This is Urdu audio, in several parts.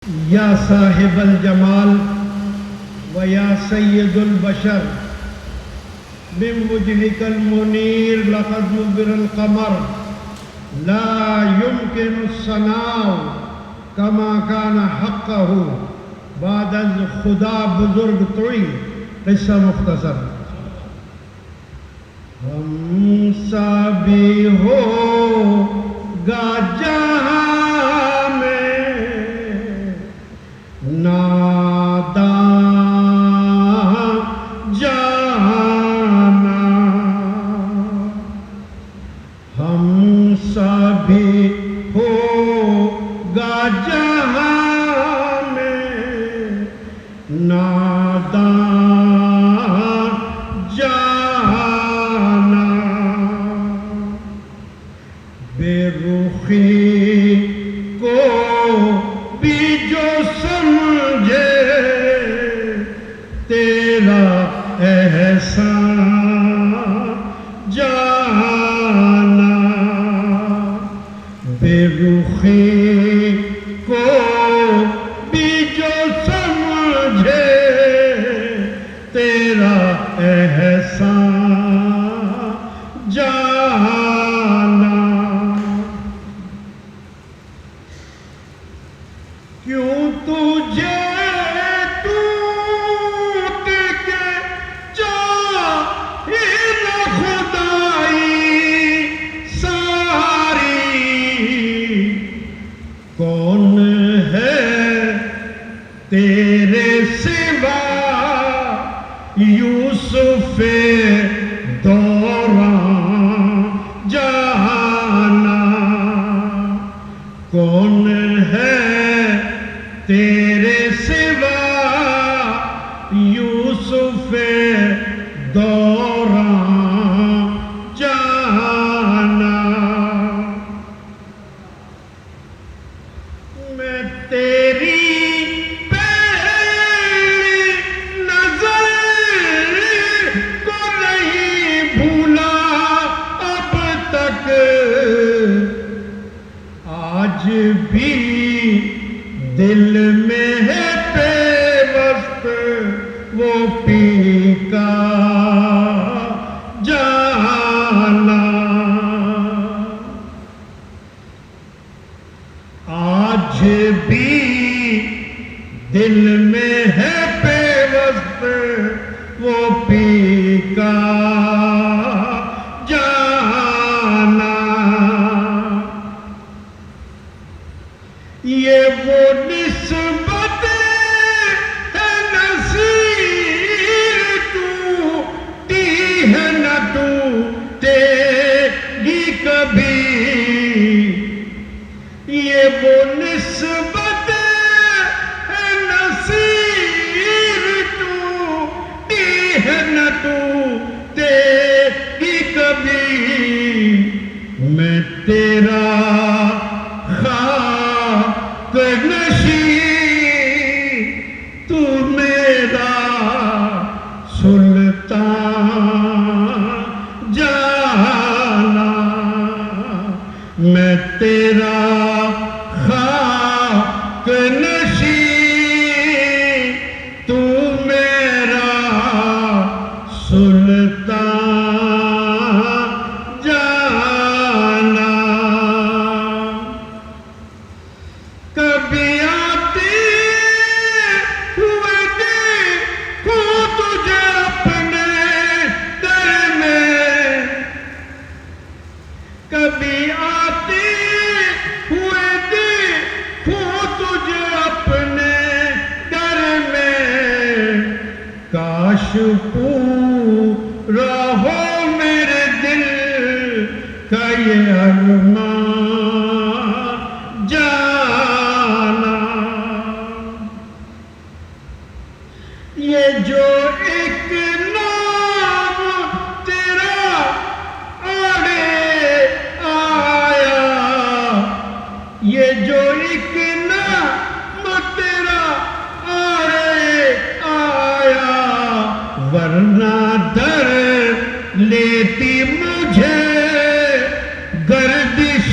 یا صاحب الجمال و یا سید البشر من وجهك المنیر لقد نبر القمر لا يمكن الثناء كما كان حقه بعد از خدا بزرگ توئی قصہ مختصر ہم سبھی ہو گا جہاں میں ناداں جانا ہم سبھی ہو گا جہاں میں ناداں جانا بے رخی کو بھی جو سمجھے تیرا احسان جانا بے رخی کو بھی جو سمجھے تیرا احسان جانا کیوں تجھے ٹوٹ کے چاہے نہ خدائی ساری کون ہے تیرے سوا یوسف دوران جہانا کون ہے تیرے سوا یوسف دوران جہانا میں تیری آج بھی دل میں ہے پیوست وہ پی کا جانا آج بھی دل میں ہے پیوست وہ پی کا جانا یہ وہ نسبت ہے نصیر ٹوٹی ہے نہ ٹوٹے گی کبھی یہ وہ نسبت ہے نصیر ٹوٹی ہے نہ ٹوٹے گی کبھی میں تیرا نشی تو میرا سلطان جانا میں تیرا خاک نشی تو میرا سلطان جانا کبھی آتے ہوئے دیکھوں تجھے اپنے در میں کبھی آتے ہوئے دیکھوں تجھے اپنے در میں کاش پورا ہو میرے دل کا یہ ارمان یہ جو ایک نام تیرا آڑے آیا یہ جو ایک نام تیرا آڑے آیا ورنہ در لیتی مجھے گردش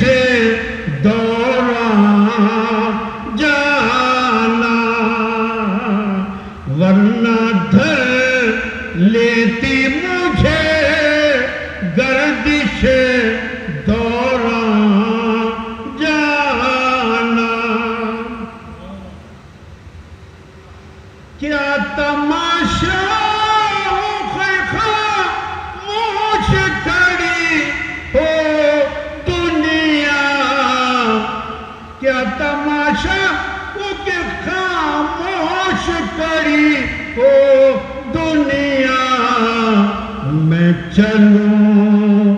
کیا تماشا خاموش کھڑی ہو دنیا، کیا تماشا خاموش کھڑی ہو دنیا، میں چلوں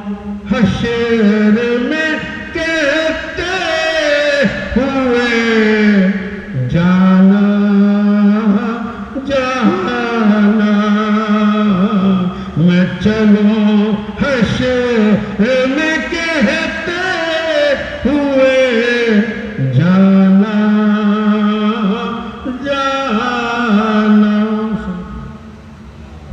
حشر میں کہتے ہوئے جانا جانا، میں چلوں